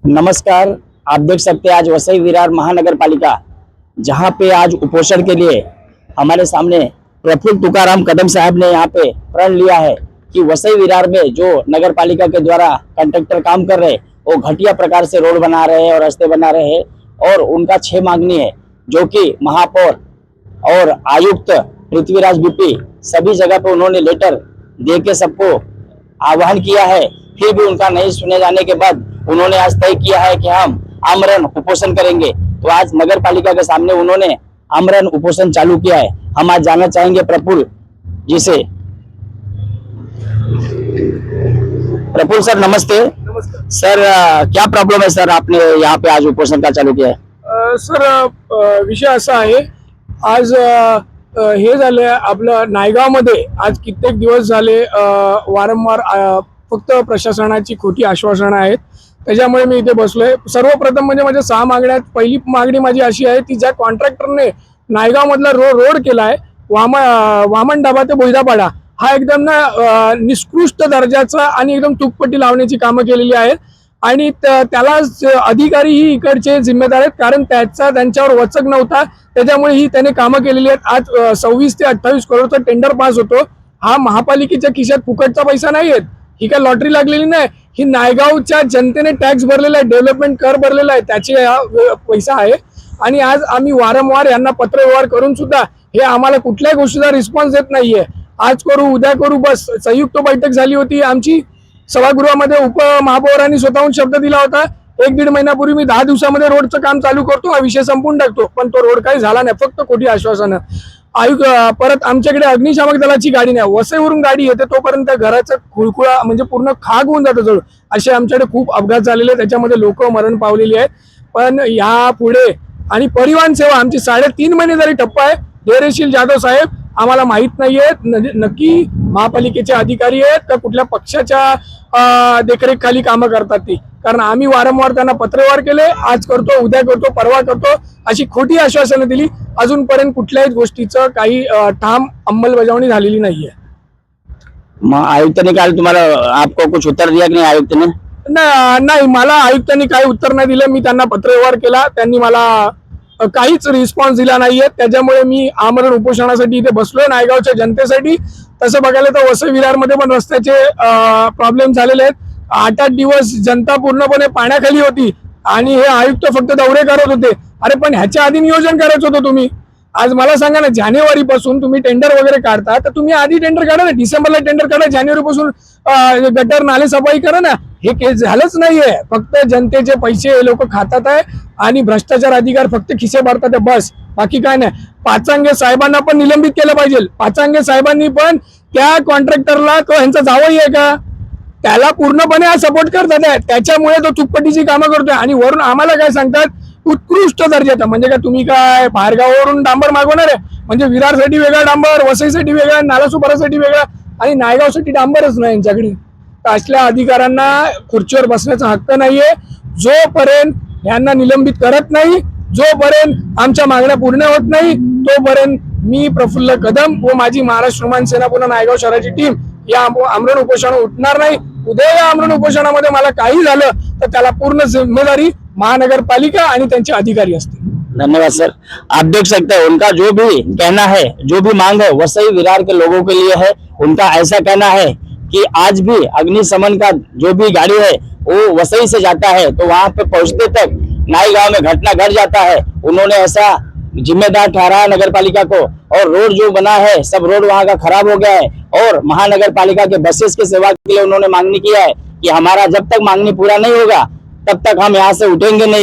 नमस्कार। आप देख सकते हैं आज वसई विरार महानगर पालिका जहां पे आज उपोषण के लिए हमारे सामने प्रफुल्ल तुकाराम कदम साहब ने यहां पे प्रण लिया है कि वसई विरार में जो नगर पालिका के द्वारा कंट्रैक्टर काम कर रहे वो घटिया प्रकार से रोड बना रहे हैं और रास्ते बना रहे हैं और उनका 6 मांगनी है जो कि महापौर और आयुक्त पृथ्वीराज बीपी सभी जगह पे उन्होंने लेटर दे के सबको आह्वान किया है। फिर भी उनका नहीं सुने जाने के बाद उन्होंने आज तय किया है कि हम आमरण उपोषण करेंगे। तो आज नगर पालिका के सामने उन्होंने आमरण उपोषण चालू किया है। हम आज जानना चाहेंगे प्रफुल्ल जी से। प्रफुल्ल सर नमस्ते। नमस्कार सर क्या प्रॉब्लम है सर, आपने यहाँ पे आज उपोषण का चालू किया है? सर विषय असा आहे, आज हे झाले आपलं नायगावमध्ये आज कित्येक दिवस झाले वारंवार फक्त प्रशासनाची खोटी आश्वासनं आहेत, त्याच्यामुळे मी इथे बसलोय। सर्वप्रथम म्हणजे माझ्या 6 मागण्या आहेत। पहिली मागणी माझी अशी आहे की ज्या कॉन्ट्रॅक्टरने नायगाव मधला रोड केलाय वामन डाबा ते बोईदापाडा हा एकदम ना निकृष्ट दर्जाचा आणि एकदम तुकपट्टी लावण्याची कामं केलेली आहेत आणि त्याला अधिकारी ही इकडचे जिम्मेदार आहेत, कारण त्यांच्यावर वचक नव्हता, त्याच्यामुळे ही त्याने कामं केलेली आहेत। आज 26 ते 28 करोडचा टेंडर पास होतो। हा महापालिकेच्या खिशात फुकटचा पैसा नाही आहे, ही काय लॉटरी लागलेली नाही, ही नायगावच्या जनतेने टॅक्स भरलेला आहे, डेव्हलपमेंट कर भरलेला आहे, त्याचे हा पैसा आहे। आणि आज आम्ही वारंवार यांना पत्रव्यवहार करून सुद्धा हे आम्हाला कुठल्याही गोष्टीचा रिस्पॉन्स देत नाहीये। आज करू उद्या करू, बस संयुक्त बैठक झाली होती आमची सभागृहामध्ये, उपमहापौरांनी स्वतःहून शब्द दिला होता 1-1.5 महिन्यापूर्वी मी 10 दिवसामध्ये रोडचं काम चालू करतो, हा विषय संपून टाकतो, पण तो रोड काही झाला नाही, फक्त खोटी आश्वासनं। परत आमच्याकडे अग्निशामक दलाची गाडी नाही, वसईवरून गाडी येते तोपर्यंत घराचं खुळखुळा म्हणजे पूर्ण खाक होऊन जातं जळून, असे आमच्याकडे खूप अपघात झालेले, त्याच्यामध्ये लोक मरण पावलेली आहेत। पण या पुढे आणि परिवहन सेवा आमची 3.5 महिने जरी ठप्प आहे, धैर्यशील जाधव साहेब आम्हाला माहित नाहीये नक्की महापालिकेचे अधिकारी आहेत का कुठल्या पक्षाच्या देखरेखीखाली कामं करतात ती, कारण आम्ही वारंवार त्यांना पत्रव्यवहार केले, आज करतो उद्या करतो परवा करतो अशी खोटी आश्वासनं दिली, अजूनपर्यंत कुठल्याही गोष्टीचं काही ठाम अंमलबजावणी झालेली नाहीये। मग आयुक्तांनी काल तुम्हाला आपको कुछ उत्तर दिया की नाही आयुक्तांनी? नाही, मला आयुक्तांनी काही उत्तर नाही दिलं। मी त्यांना पत्रव्यवहार केला, त्यांनी मला काहीच रिस्पॉन्स दिला नाहीये, त्याच्यामुळे मी आमरण उपोषणासाठी इथे बसलोय नायगावच्या जनतेसाठी। तसं बघायला तर वसई विरारमध्ये पण रस्त्याचे प्रॉब्लेम झालेले आहेत। 8-8 दिवस जनता पूर्णपणे पाण्याखाली होती आणि हे आयुक्त फक्त दौरे करत होते। अरे पण ह्याच्या आधी नियोजन करायचं होतं तुम्ही। आज मला सांगा ना, जानेवारी पासून तुम्ही टेंडर वगैरे काढता तर तुम्ही आधी टेंडर काढा ना, डिसेंबरला टेंडर काढा, जानेवारी पासून गटर नाले सफाई करा ना, हे केस झालंच नाहीये। फक्त जनतेचे पैसे हे लोक खातात आहे आणि भ्रष्टाचार अधिकार फक्त खिसे भरतात आहे, बस बाकी काय नाही। पाचांगे साहेबांना पण निलंबित केलं पाहिजे। पाचांगे साहेबांनी पण त्या कॉन्ट्रॅक्टरला तो ह्यांचा जावई आहे का, त्याला पूर्णपणे सपोर्ट करतात आहे, त्याच्यामुळे तो चुकपटीची कामं करतोय। आणि वरून आम्हाला काय सांगतात उत्कृष्ट दर्जाचा, म्हणजे काय तुम्ही काय बाहेरगावावरून डांबर मागवणार आहे? म्हणजे विरारसाठी वेगळा डांबर, वसईसाठी वेगळा, नालासोपारासाठी वेगळा आणि नायगावसाठी डांबरच नाही यांच्याकडे। तर असल्या अधिकाऱ्यांना खुर्चीवर बसण्याचा हक्क नाहीये। जोपर्यंत यांना निलंबित करत नाही, जोपर्यंत आमच्या मागण्या पूर्ण होत नाही, तोपर्यंत मी प्रफुल्ल कदम व माझी महाराष्ट्र रोमान सेना पुन्हा नायगाव शहराची टीम या आमरण उपोषण उठणार नाही। उद्या या आमरण उपोषणामध्ये मला काही झालं तर त्याला पूर्ण जिम्मेदारी महानगरपालिका आणि त्यांचे अधिकारी असतील। धन्यवाद सर। आप देख सकते हैं उनका जो भी कहना है, जो भी मांग है वसई विरार के लोगों के लिए है। उनका ऐसा कहना है कि आज भी अग्निशमन का जो भी गाड़ी है वो वसई से जाता है तो वहां पे पहुंचते तक नाई गांव में घटना घट जाता है। उन्होंने ऐसा जिम्मेदार ठहराया नगर पालिका को, और रोड जो बना है सब रोड वहां का खराब हो गया है। और महानगर पालिका के बसेस की सेवा के लिए उन्होंने मांगनी किया है कि हमारा जब तक मांगनी पूरा नहीं होगा तब तक हम यहाँ से उठेंगे नहीं।